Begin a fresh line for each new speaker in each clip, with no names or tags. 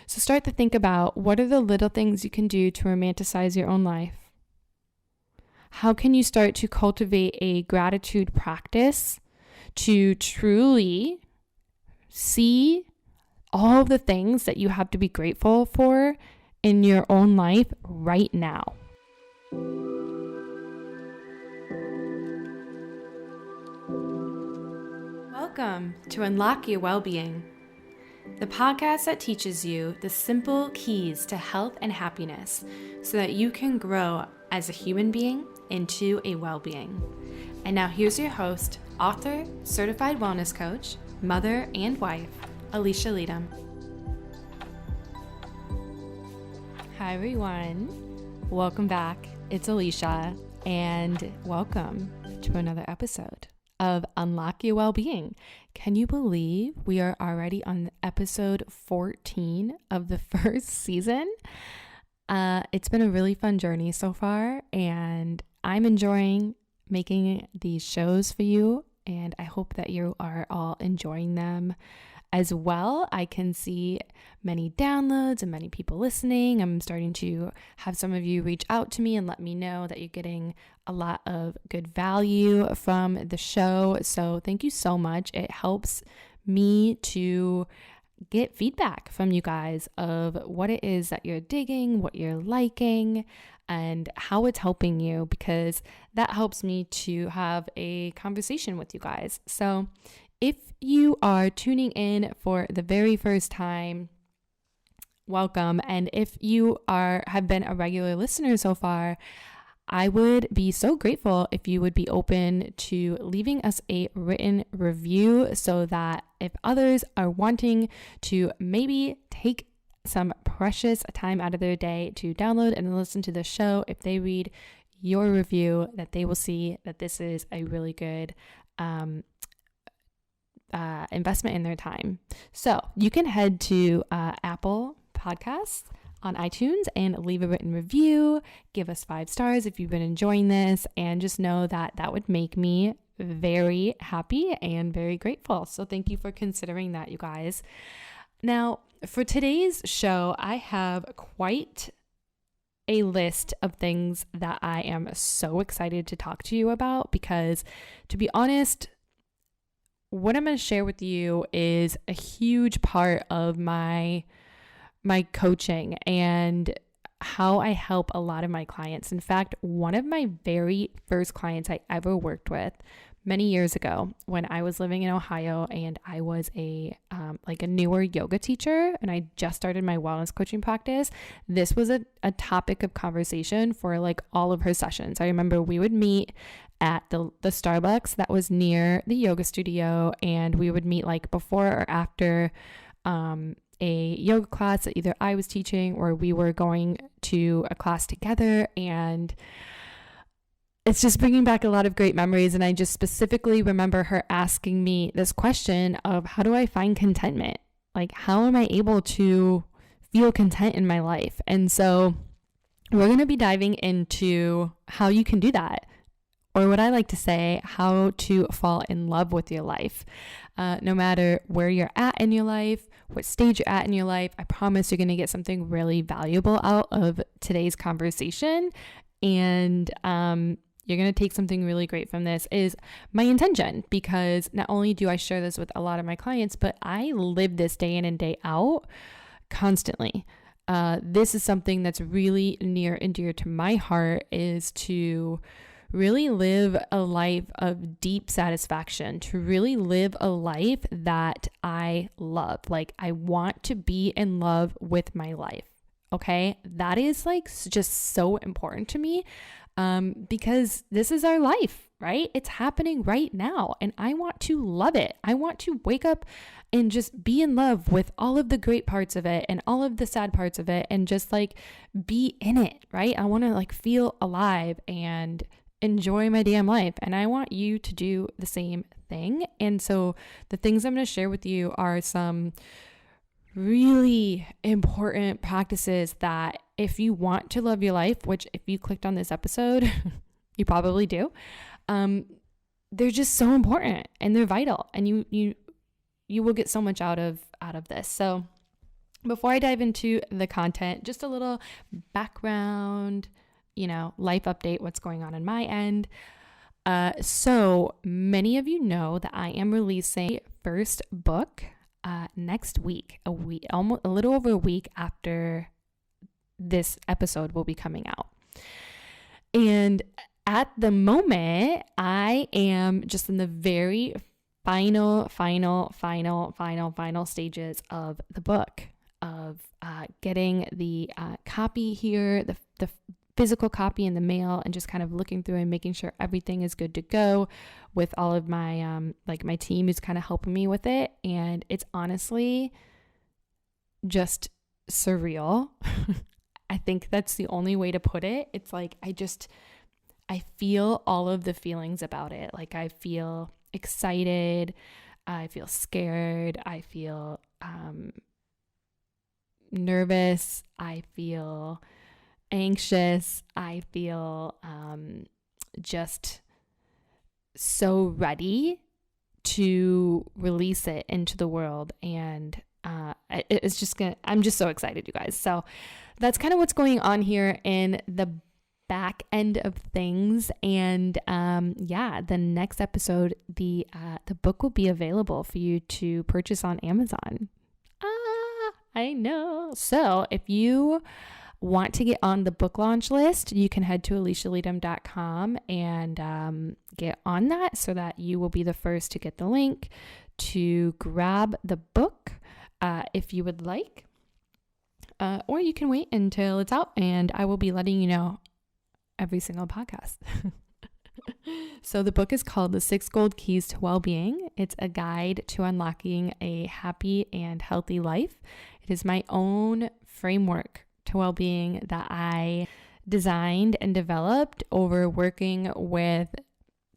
So start to think about, what are the little things you can do to romanticize your own life? How can you start to cultivate a gratitude practice to truly see all of the things that you have to be grateful for in your own life right now? Welcome to Unlock Your Wellbeing, the podcast that teaches you the simple keys to health and happiness so that you can grow as a human being into a well-being. And now here's your host, author, certified wellness coach, mother, and wife, Alisha Leytem. Hi everyone, welcome back. It's Alisha, and welcome to another episode of Unlock Your Wellbeing. Can you believe we are already on episode 14 of the first season? It's been a really fun journey so far, and I'm enjoying making these shows for you, and I hope that you are all enjoying them as well. I can see many downloads and many people listening. I'm starting to have some of you reach out to me and let me know that you're getting a lot of good value from the show. So thank you so much. It helps me to get feedback from you guys of what it is that you're digging, what you're liking, and how it's helping you, because that helps me to have a conversation with you guys. So if you are tuning in for the very first time, welcome. And if you have been a regular listener so far, I would be so grateful if you would be open to leaving us a written review, so that if others are wanting to maybe take some precious time out of their day to download and listen to the show, if they read your review, that they will see that this is a really good investment in their time. So you can head to Apple Podcasts on iTunes and leave a written review. Give us 5 stars if you've been enjoying this, and just know that that would make me very happy and very grateful. So thank you for considering that, you guys. Now, for today's show, I have quite a list of things that I am so excited to talk to you about, because, to be honest, what I'm going to share with you is a huge part of my coaching and how I help a lot of my clients. In fact, one of my very first clients I ever worked with many years ago, when I was living in Ohio and I was a newer yoga teacher and I just started my wellness coaching practice, this was a topic of conversation for like all of her sessions. I remember we would meet at the Starbucks that was near the yoga studio, and we would meet like before or after a yoga class that either I was teaching or we were going to a class together. And it's just bringing back a lot of great memories. And I just specifically remember her asking me this question of, how do I find contentment? Like, how am I able to feel content in my life? And so we're going to be diving into how you can do that, or what I like to say, how to fall in love with your life. No matter where you're at in your life, what stage you're at in your life, I promise you're going to get something really valuable out of today's conversation. And you're going to take something really great from this, is my intention, because not only do I share this with a lot of my clients, but I live this day in and day out constantly. This is something that's really near and dear to my heart, is to really live a life of deep satisfaction, to really live a life that I love. Like, I want to be in love with my life. Okay. That is like just so important to me, because this is our life, right? It's happening right now, and I want to love it. I want to wake up and just be in love with all of the great parts of it and all of the sad parts of it, and just like be in it, right? I want to like feel alive and enjoy my damn life. And I want you to do the same thing. And so the things I'm going to share with you are some really important practices that, if you want to love your life, which if you clicked on this episode, you probably do, they're just so important and they're vital, and you will get so much out of this. So before I dive into the content, just a little background, life update, what's going on my end. So many of you know that I am releasing first book next week, almost a little over a week after this episode will be coming out. And at the moment, I am just in the very final stages of the book, of getting the copy here, the physical copy in the mail, and just kind of looking through and making sure everything is good to go with all of my my team who's kind of helping me with it. And it's honestly just surreal. I think that's the only way to put it. It's like I feel all of the feelings about it. Like I feel excited, I feel scared, I feel nervous, I feel anxious, I feel just so ready to release it into the world. And it's just I'm just so excited, you guys. So that's kind of what's going on here in the back end of things. And the next episode, the book will be available for you to purchase on Amazon. I know. So if you want to get on the book launch list, you can head to alishaleytem.com and get on that so that you will be the first to get the link to grab the book if you would like. Or you can wait until it's out and I will be letting you know every single podcast. So the book is called The 6 Gold Keys to Wellbeing. It's a guide to unlocking a happy and healthy life. It is my own framework to well-being that I designed and developed over working with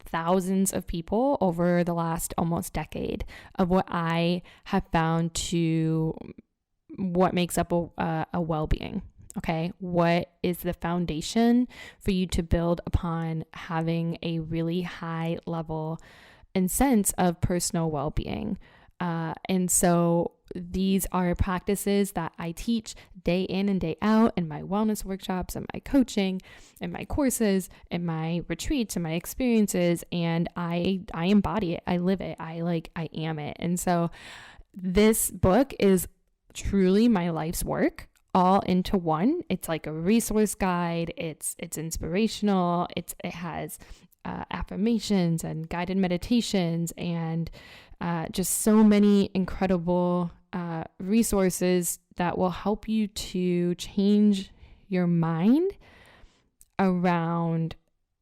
thousands of people over the last almost decade of what I have found to what makes up a well-being. Okay, what is the foundation for you to build upon having a really high level and sense of personal well-being? And so these are practices that I teach day in and day out in my wellness workshops and my coaching and my courses and my retreats and my experiences. And I embody it. I live it. I am it. And so this book is truly my life's work all into one. It's like a resource guide. It's inspirational. It has affirmations and guided meditations and just so many incredible resources that will help you to change your mind around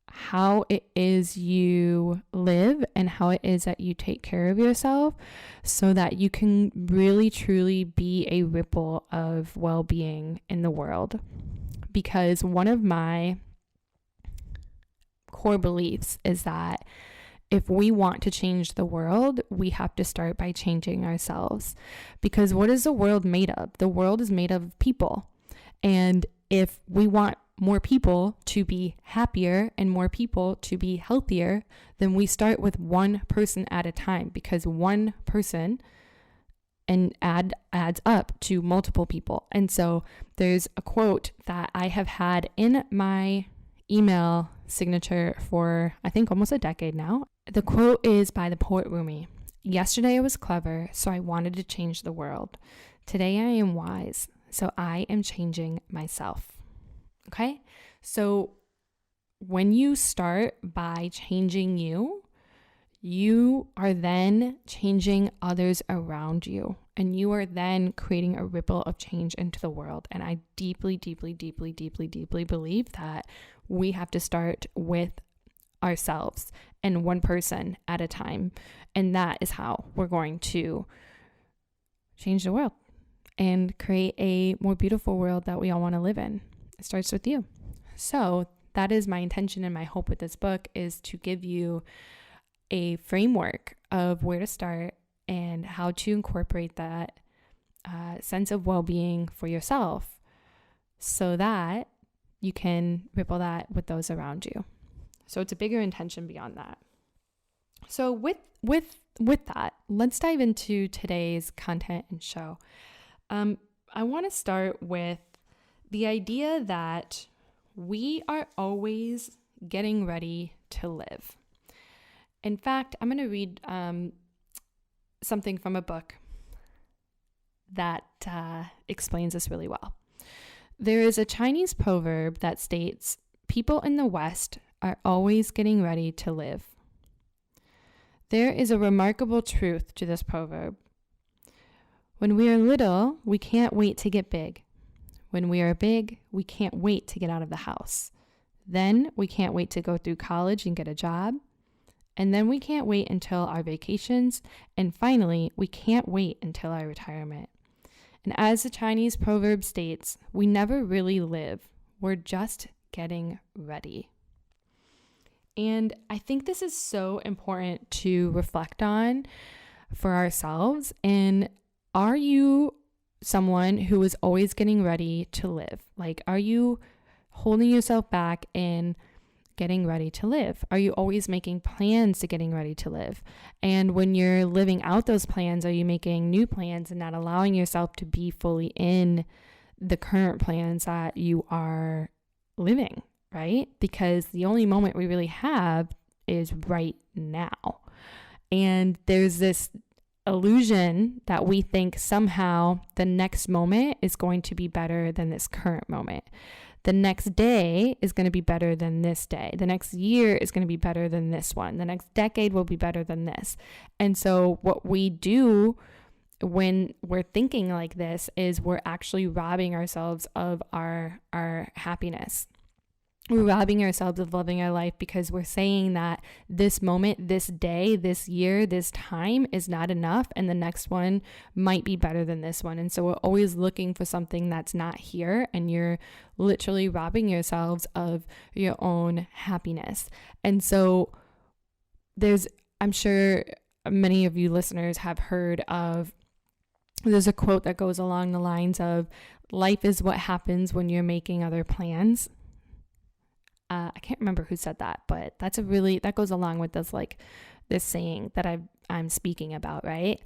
how it is you live and how it is that you take care of yourself so that you can really truly be a ripple of well-being in the world. Because one of my core beliefs is that if we want to change the world, we have to start by changing ourselves. Because what is the world made of? The world is made of people. And if we want more people to be happier and more people to be healthier, then we start with one person at a time, because one person adds up to multiple people. And so there's a quote that I have had in my email signature for I think almost a decade now. The quote is by the poet Rumi. Yesterday I was clever, so I wanted to change the world. Today I am wise, so I am changing myself. Okay? So when you start by changing you, you are then changing others around you, and you are then creating a ripple of change into the world. And I deeply, deeply, deeply, deeply, deeply believe that we have to start with ourselves and one person at a time. And that is how we're going to change the world and create a more beautiful world that we all want to live in. It starts with you. So that is my intention and my hope with this book, is to give you a framework of where to start and how to incorporate that sense of well-being for yourself so that you can ripple that with those around you. So it's a bigger intention beyond that. So with that, let's dive into today's content and show. I want to start with the idea that we are always getting ready to live. In fact, I'm going to read something from a book that explains this really well. There is a Chinese proverb that states, "People in the West are always getting ready to live." There is a remarkable truth to this proverb. When we are little, we can't wait to get big. When we are big, we can't wait to get out of the house. Then we can't wait to go through college and get a job. And then we can't wait until our vacations. And finally, we can't wait until our retirement. And as the Chinese proverb states, we never really live. We're just getting ready. And I think this is so important to reflect on for ourselves. And are you someone who is always getting ready to live? Like, are you holding yourself back in getting ready to live? Are you always making plans to getting ready to live? And when you're living out those plans, are you making new plans and not allowing yourself to be fully in the current plans that you are living, right? Because the only moment we really have is right now. And there's this illusion that we think somehow the next moment is going to be better than this current moment. The next day is going to be better than this day. The next year is going to be better than this one. The next decade will be better than this. And so what we do when we're thinking like this is we're actually robbing ourselves of our happiness. We're robbing ourselves of living our life because we're saying that this moment, this day, this year, this time is not enough, and the next one might be better than this one. And so we're always looking for something that's not here, and you're literally robbing yourselves of your own happiness. And so I'm sure many of you listeners have heard of, there's a quote that goes along the lines of, life is what happens when you're making other plans. I can't remember who said that, but that goes along with this saying that I'm speaking about, right?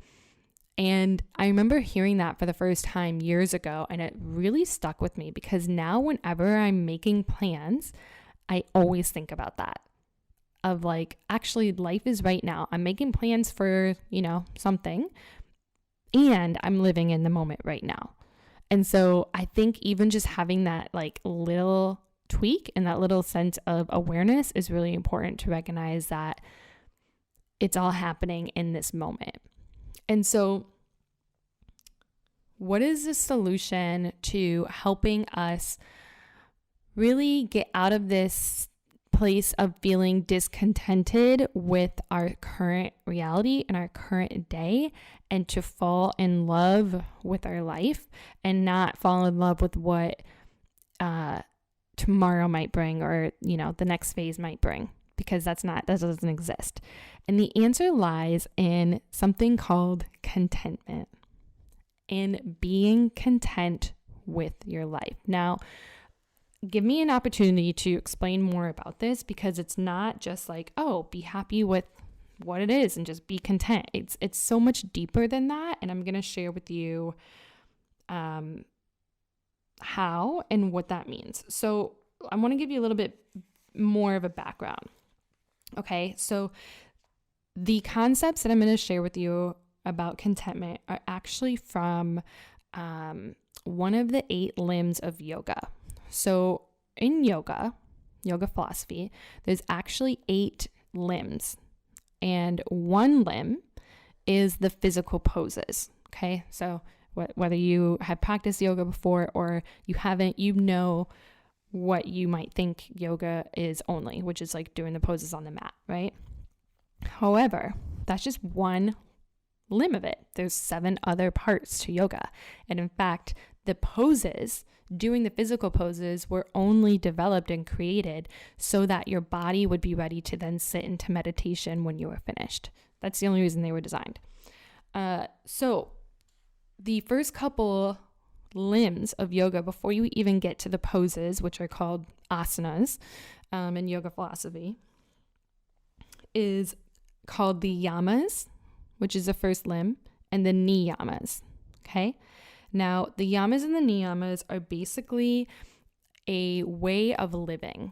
And I remember hearing that for the first time years ago, and it really stuck with me because now whenever I'm making plans, I always think about that of like, actually life is right now. I'm making plans for, something, and I'm living in the moment right now. And so I think even just having that like little tweak and that little sense of awareness is really important to recognize that it's all happening in this moment. And so what is the solution to helping us really get out of this place of feeling discontented with our current reality and our current day, and to fall in love with our life and not fall in love with what tomorrow might bring, or the next phase might bring, because that doesn't exist. And the answer lies in something called contentment, in being content with your life. Now, give me an opportunity to explain more about this, because it's not just like, oh, be happy with what it is and just be content. It's so much deeper than that, and I'm going to share with you how and what that means. So I want to give you a little bit more of a background. Okay, so the concepts that I'm going to share with you about contentment are actually from one of the 8 limbs of yoga. So in yoga philosophy, there's actually 8 limbs, and one limb is the physical poses. Okay, so whether you have practiced yoga before or you haven't, what you might think yoga is only, which is like doing the poses on the mat, right? However, that's just one limb of it. There's 7 other parts to yoga. And in fact, the poses, doing the physical poses, were only developed and created so that your body would be ready to then sit into meditation when you were finished. That's the only reason they were designed. So the first couple limbs of yoga, before you even get to the poses, which are called asanas in yoga philosophy, is called the yamas, which is the first limb, and the niyamas. Okay. Now, the yamas and the niyamas are basically a way of living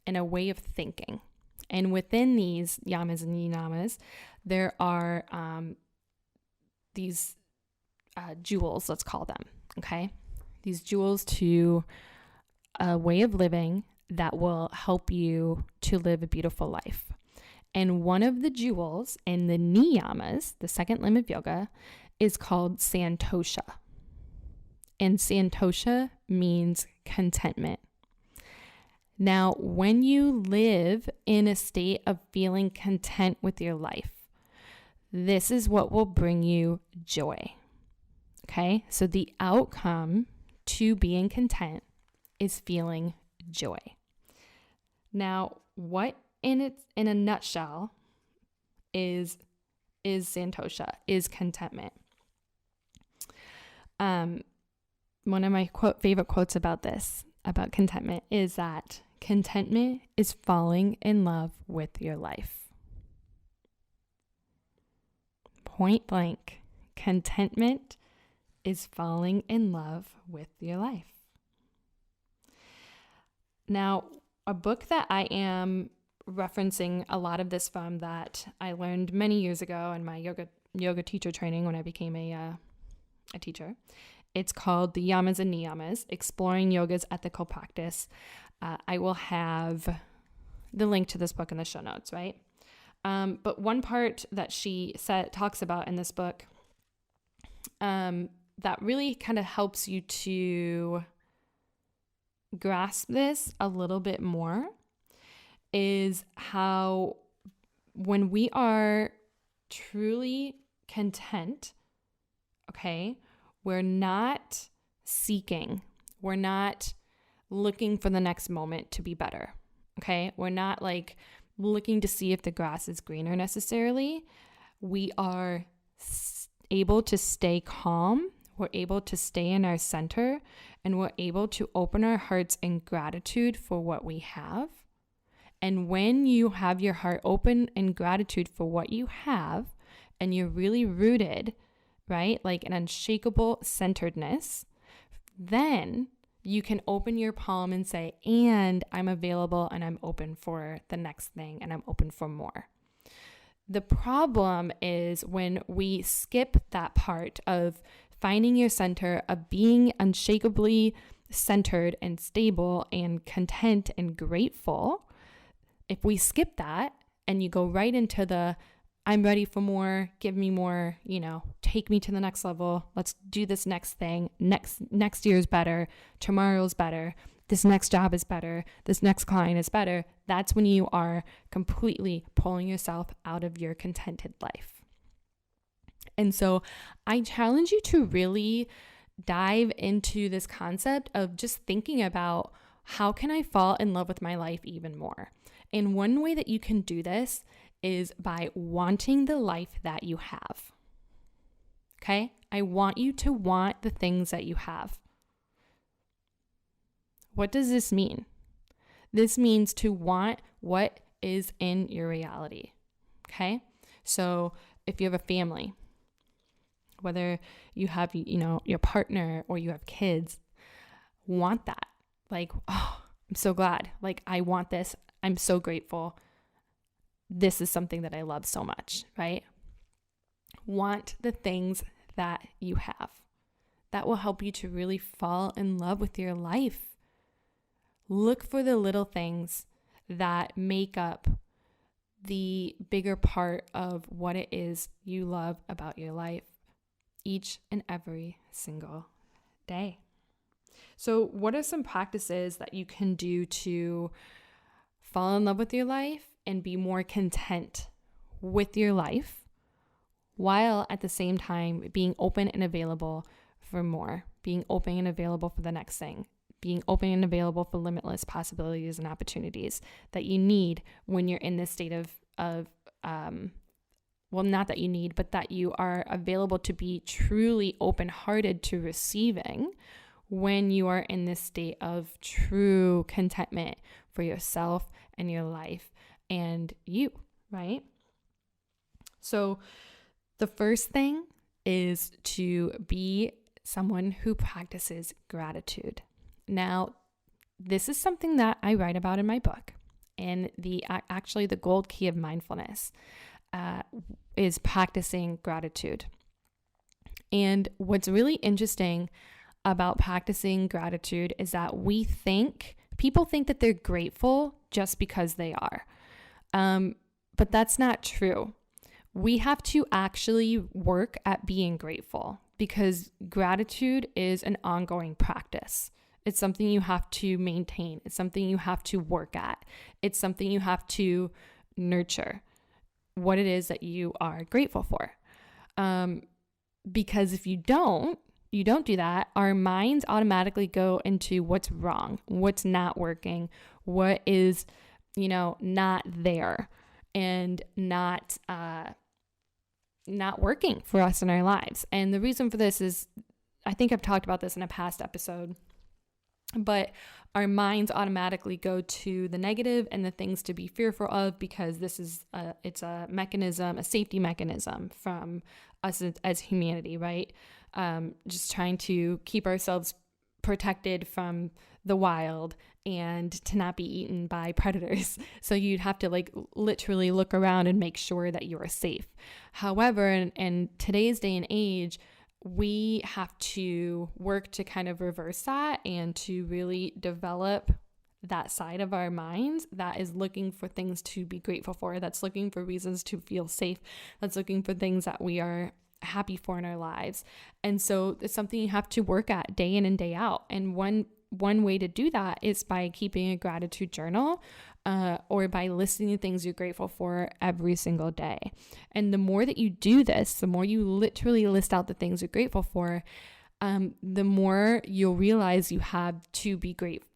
and a way of thinking. And within these yamas and niyamas, there are these jewels, let's call them, okay? These jewels to a way of living that will help you to live a beautiful life. And one of the jewels in the niyamas, the second limb of yoga, is called Santosha. And Santosha means contentment. Now, when you live in a state of feeling content with your life, this is what will bring you joy. Okay? So the outcome to being content is feeling joy. Now, what in a nutshell is Santosha, is contentment. One of my favorite quotes about contentment is that contentment is falling in love with your life. Point blank, contentment is falling in love with your life. Now, a book that I am referencing a lot of this from, that I learned many years ago in my yoga teacher training when I became a teacher. It's called The Yamas and Niyamas, Exploring Yoga's Ethical Practice. I will have the link to this book in the show notes, right? But one part that she talks about in this book that really kind of helps you to grasp this a little bit more is how when we are truly content, okay, we're not seeking, we're not looking for the next moment to be better, okay? We're not like looking to see if the grass is greener necessarily. We are able to stay calm, we're able to stay in our center, and we're able to open our hearts in gratitude for what we have. And when you have your heart open in gratitude for what you have, and you're really rooted, right, like an unshakable centeredness, then you can open your palm and say, and I'm available and I'm open for the next thing and I'm open for more. The problem is when we skip that part of finding your center, of being unshakably centered and stable and content and grateful. If we skip that and you go right into the I'm ready for more, give me more, take me to the next level, let's do this next thing, next year's better, tomorrow's better, this next job is better, this next client is better, that's when you are completely pulling yourself out of your contented life. And so I challenge you to really dive into this concept of just thinking about how can I fall in love with my life even more? And one way that you can do this is by wanting the life that you have. Okay? I want you to want the things that you have. What does this mean? This means to want what is in your reality. Okay? So if you have a family, whether you have, your partner or you have kids, want that. Like, oh, I'm so glad. Like, I want this. I'm so grateful. This is something that I love so much, right? Want the things that you have. That will help you to really fall in love with your life. Look for the little things that make up the bigger part of what it is you love about your life each and every single day. So what are some practices that you can do to fall in love with your life and be more content with your life, while at the same time being open and available for more, being open and available for the next thing, being open and available for limitless possibilities and opportunities that you need when you're in this state of not that you need, but that you are available to be truly open-hearted to receiving when you are in this state of true contentment for yourself and your life and you, right? So the first thing is to be someone who practices gratitude. Now, this is something that I write about in my book, and the gold key of mindfulness is practicing gratitude. And what's really interesting about practicing gratitude is that people think that they're grateful just because they are. But that's not true. We have to actually work at being grateful, because gratitude is an ongoing practice. It's something you have to maintain. It's something you have to work at. It's something you have to nurture, what it is that you are grateful for. Because if you don't do that, our minds automatically go into what's wrong, what's not working, what is, not there, and not working for us in our lives. And the reason for this is, I think I've talked about this in a past episode, but our minds automatically go to the negative and the things to be fearful of, because this is it's a mechanism, a safety mechanism from us as humanity, right? Just trying to keep ourselves protected from the wild and to not be eaten by predators. So you'd have to literally look around and make sure that you are safe. However, in today's day and age, we have to work to kind of reverse that and to really develop that side of our minds that is looking for things to be grateful for, that's looking for reasons to feel safe, that's looking for things that we are happy for in our lives. And so it's something you have to work at day in and day out. And one way to do that is by keeping a gratitude journal, or by listing the things you're grateful for every single day. And the more that you do this, the more you literally list out the things you're grateful for, the more you'll realize you have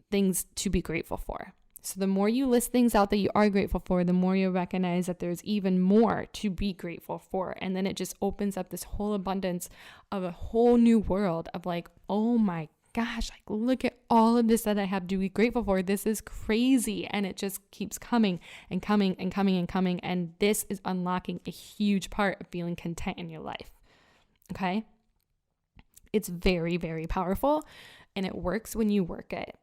things to be grateful for. So the more you list things out that you are grateful for, the more you'll recognize that there's even more to be grateful for. And then it just opens up this whole abundance of a whole new world of oh my gosh, look at all of this that I have to be grateful for. This is crazy. And it just keeps coming and coming and coming and coming. And this is unlocking a huge part of feeling content in your life. Okay? It's very, very powerful, and it works when you work it.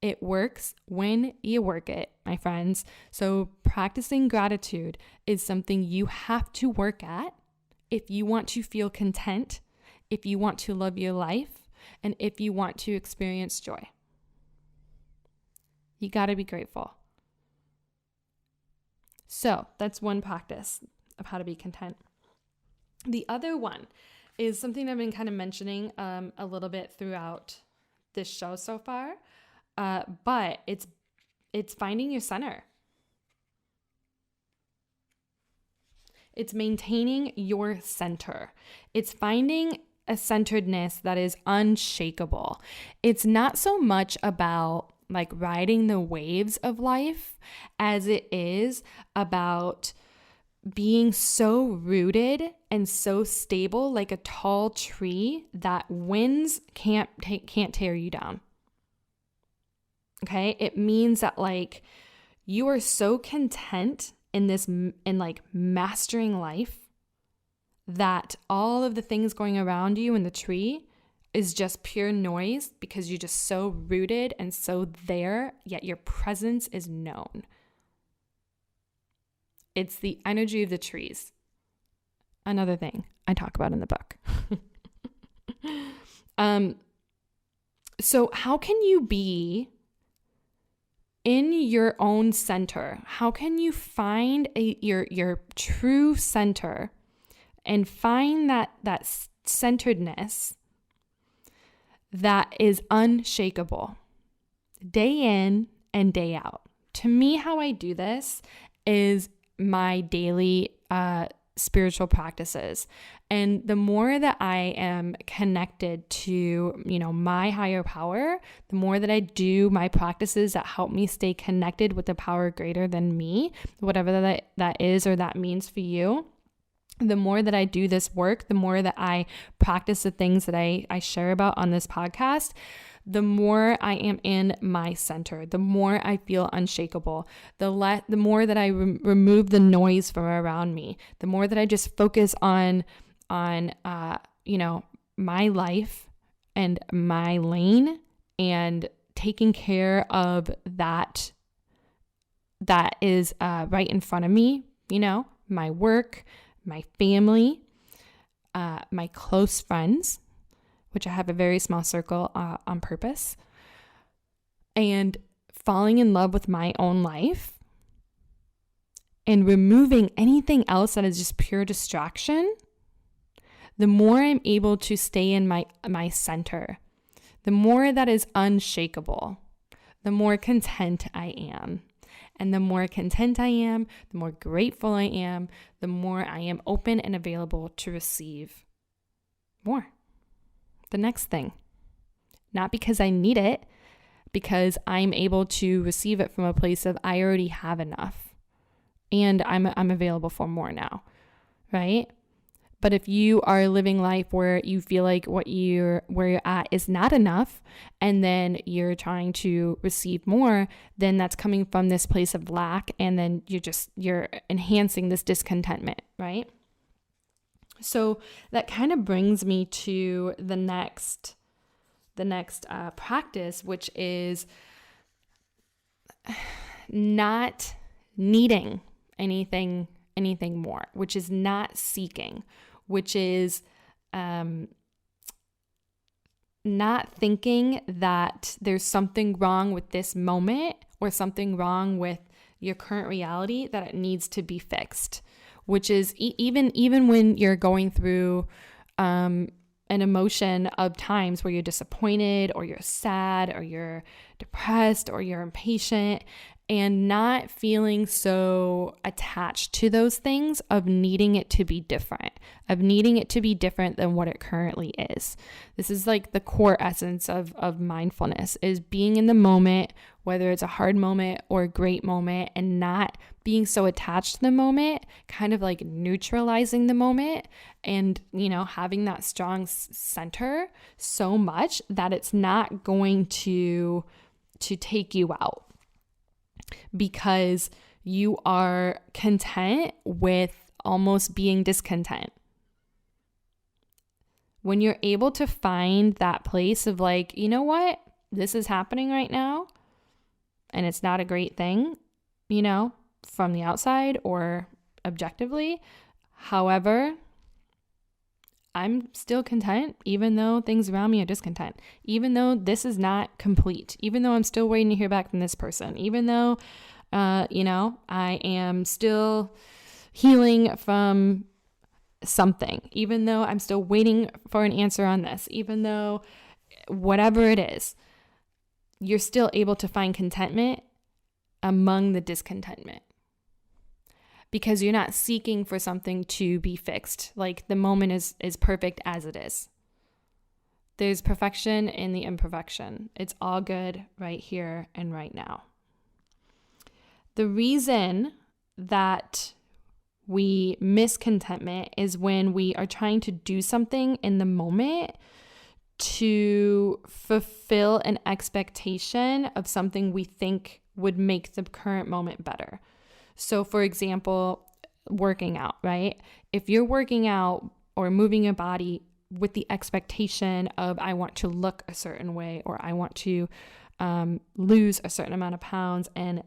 It works when you work it, my friends. So practicing gratitude is something you have to work at if you want to feel content, if you want to love your life, and if you want to experience joy. You got to be grateful. So that's one practice of how to be content. The other one is something I've been kind of mentioning a little bit throughout this show so far, but it's finding your center. It's maintaining your center. It's finding a centeredness that is unshakable. It's not so much about riding the waves of life as it is about being so rooted and so stable, like a tall tree that winds can't tear you down. Okay? It means that you are so content in mastering life that all of the things going around you in the tree is just pure noise, because you're just so rooted and so there, yet your presence is known. It's the energy of the trees. Another thing I talk about in the book. So how can you be in your own center? How can you find your true center and find that centeredness that is unshakable day in and day out? To me, how I do this is my daily spiritual practices. And the more that I am connected to, my higher power, the more that I do my practices that help me stay connected with the power greater than me, whatever that is or that means for you. The more that I do this work, the more that I practice the things that I share about on this podcast, the more I am in my center, the more I feel unshakable, the more that I remove the noise from around me, the more that I just focus on my life and my lane and taking care of that is right in front of me, my work, my family, my close friends, which I have a very small circle on purpose, and falling in love with my own life and removing anything else that is just pure distraction, the more I'm able to stay in my center, the more that is unshakable, the more content I am. And the more content I am, the more grateful I am, the more I am open and available to receive more. The next thing. Not because I need it, because I'm able to receive it from a place of I already have enough. And I'm available for more now, right? But if you are living life where you feel like where you're at is not enough, and then you're trying to receive more, then that's coming from this place of lack, and then you're enhancing this discontentment, right? So that kind of brings me to the next practice, which is not needing anything more, which is not seeking, which is not thinking that there's something wrong with this moment or something wrong with your current reality that it needs to be fixed, which is even when you're going through an emotion of times where you're disappointed or you're sad or you're depressed or you're impatient, and not feeling so attached to those things of needing it to be different, than what it currently is. This is like the core essence of mindfulness, is being in the moment, whether it's a hard moment or a great moment, and not being so attached to the moment, kind of like neutralizing the moment and, having that strong center so much that it's not going to take you out, because you are content with almost being discontent. When you're able to find that place of like, you know what, this is happening right now, and it's not a great thing, from the outside or objectively. However, I'm still content, even though things around me are discontent, even though this is not complete, even though I'm still waiting to hear back from this person, even though, I am still healing from something, even though I'm still waiting for an answer on this, even though whatever it is, you're still able to find contentment among the discontentment. Because you're not seeking for something to be fixed. Like the moment is perfect as it is. There's perfection in the imperfection. It's all good right here and right now. The reason that we miss contentment is when we are trying to do something in the moment to fulfill an expectation of something we think would make the current moment better. So for example, working out, right? If you're working out or moving your body with the expectation of I want to look a certain way, or I want to lose a certain amount of pounds, and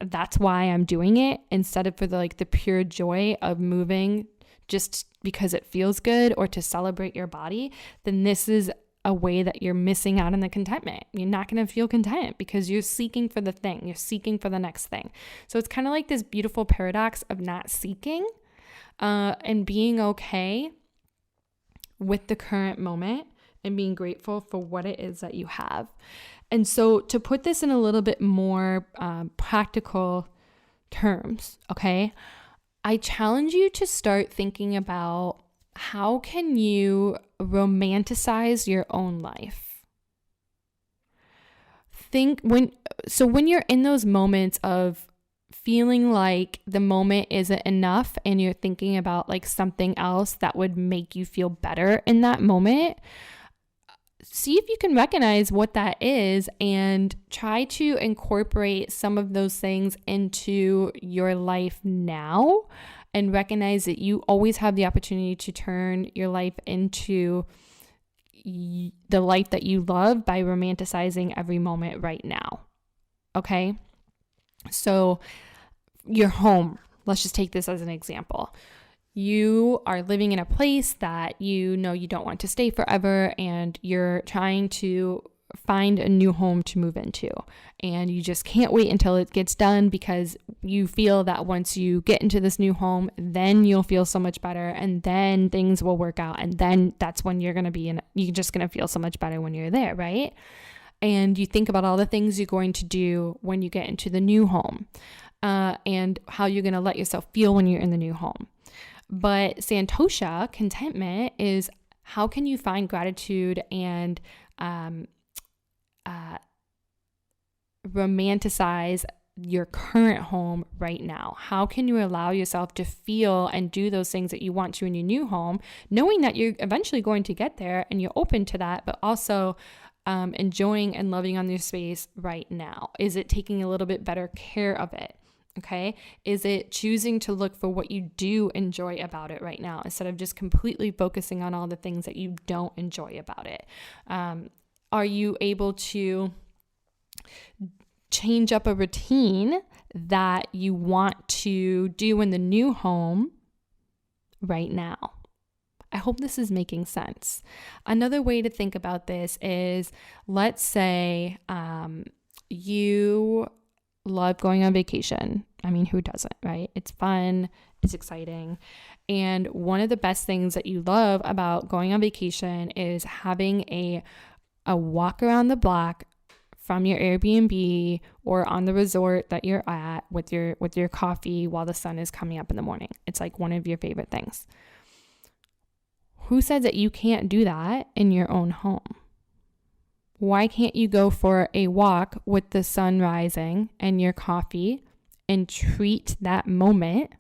that's why I'm doing it, instead of for the pure joy of moving just because it feels good or to celebrate your body, then this is a way that you're missing out on the contentment. You're not going to feel content because you're seeking for the thing. You're seeking for the next thing. So it's kind of like this beautiful paradox of not seeking and being okay with the current moment and being grateful for what it is that you have. And so to put this in a little bit more practical terms, okay, I challenge you to start thinking about how can you romanticize your own life. When you're in those moments of feeling like the moment isn't enough and you're thinking about something else that would make you feel better in that moment, see if you can recognize what that is and try to incorporate some of those things into your life now, and recognize that you always have the opportunity to turn your life into the life that you love by romanticizing every moment right now. Okay? So your home, let's just take this as an example. You are living in a place that you know you don't want to stay forever, and you're trying to find a new home to move into, and you just can't wait until it gets done because you feel that once you get into this new home, then you'll feel so much better, and then things will work out, and then that's when you're just going to feel so much better when you're there, right? And you think about all the things you're going to do when you get into the new home, and how you're going to let yourself feel when you're in the new home. But Santosha, contentment, is how can you find gratitude and romanticize your current home right now? How can you allow yourself to feel and do those things that you want to in your new home, knowing that you're eventually going to get there and you're open to that, but also enjoying and loving on your space right now? Is it taking a little bit better care of it? Okay. Is it choosing to look for what you do enjoy about it right now, instead of just completely focusing on all the things that you don't enjoy about it? Are you able to change up a routine that you want to do in the new home right now? I hope this is making sense. Another way to think about this is, let's say you love going on vacation. I mean, who doesn't, right? It's fun, it's exciting. And one of the best things that you love about going on vacation is having a walk around the block from your Airbnb or on the resort that you're at with your coffee while the sun is coming up in the morning. It's like one of your favorite things. Who says that you can't do that in your own home? Why can't you go for a walk with the sun rising and your coffee and treat that moment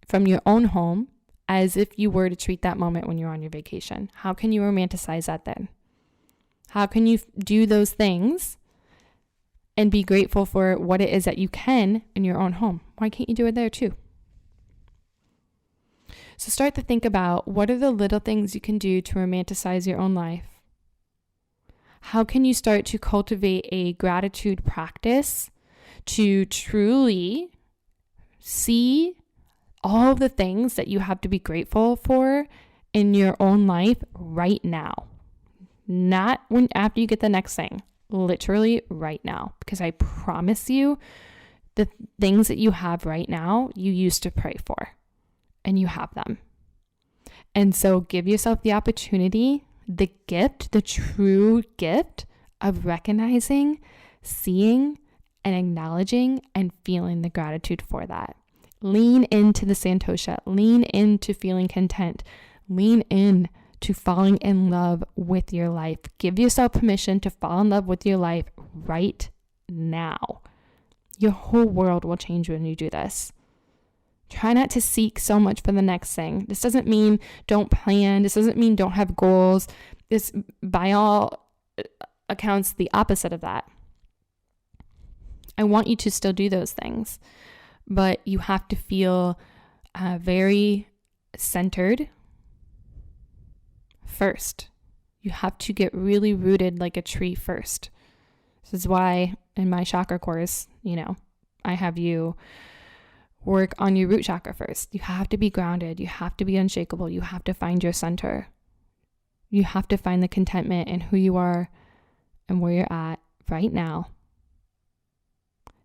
from your own home as if you were to treat that moment when you're on your vacation? How can you romanticize that then? How can you do those things and be grateful for what it is that you can in your own home? Why can't you do it there too? So start to think about, what are the little things you can do to romanticize your own life? How can you start to cultivate a gratitude practice to truly see all the things that you have to be grateful for in your own life right now? Not after you get the next thing, literally right now. Because I promise you, the things that you have right now, you used to pray for, and you have them. And so give yourself the opportunity, the gift, the true gift of recognizing, seeing, and acknowledging and feeling the gratitude for that. Lean into the Santosha, lean into feeling content, lean in to falling in love with your life. Give yourself permission to fall in love with your life right now. Your whole world will change when you do this. Try not to seek so much for the next thing. This doesn't mean don't plan. This doesn't mean don't have goals. It's by all accounts the opposite of that. I want you to still do those things, but you have to feel very centered first. You have to get really rooted like a tree first. This is why in my chakra course, I have you work on your root chakra first. You have to be grounded. You have to be unshakable. You have to find your center. You have to find the contentment in who you are and where you're at right now,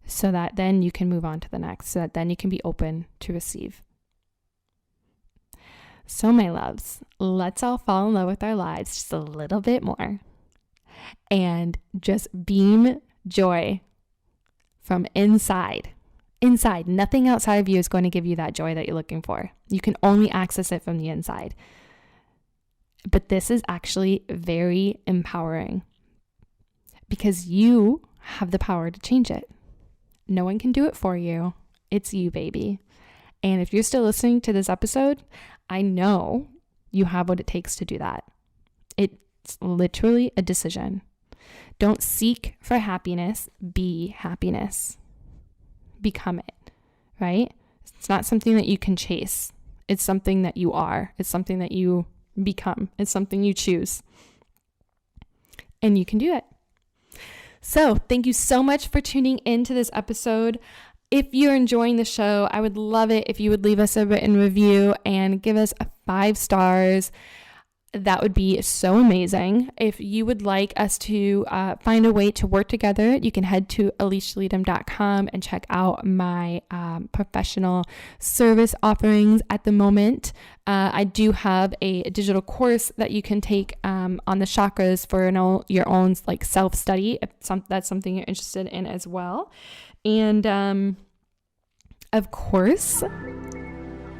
so that then you can move on to the next, so that then you can be open to receive. So my loves, let's all fall in love with our lives just a little bit more and just beam joy from inside. Inside, nothing outside of you is going to give you that joy that you're looking for. You can only access it from the inside. But this is actually very empowering because you have the power to change it. No one can do it for you. It's you, baby. And if you're still listening to this episode, I know you have what it takes to do that. It's literally a decision. Don't seek for happiness, be happiness. Become it, right? It's not something that you can chase. It's something that you are. It's something that you become. It's something you choose. And you can do it. So thank you so much for tuning into this episode. If you're enjoying the show, I would love it if you would leave us a written review and give us 5 stars. That would be so amazing. If you would like us to find a way to work together, you can head to AlishaLeytem.com and check out my professional service offerings at the moment. I do have a digital course that you can take on the chakras for your own like self-study, if that's something you're interested in as well. And of course,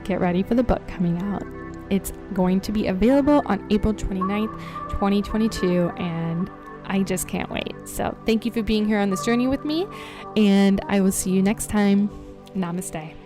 get ready for the book coming out. It's going to be available on April 29th, 2022, and I just can't wait. So thank you for being here on this journey with me, and I will see you next time. Namaste.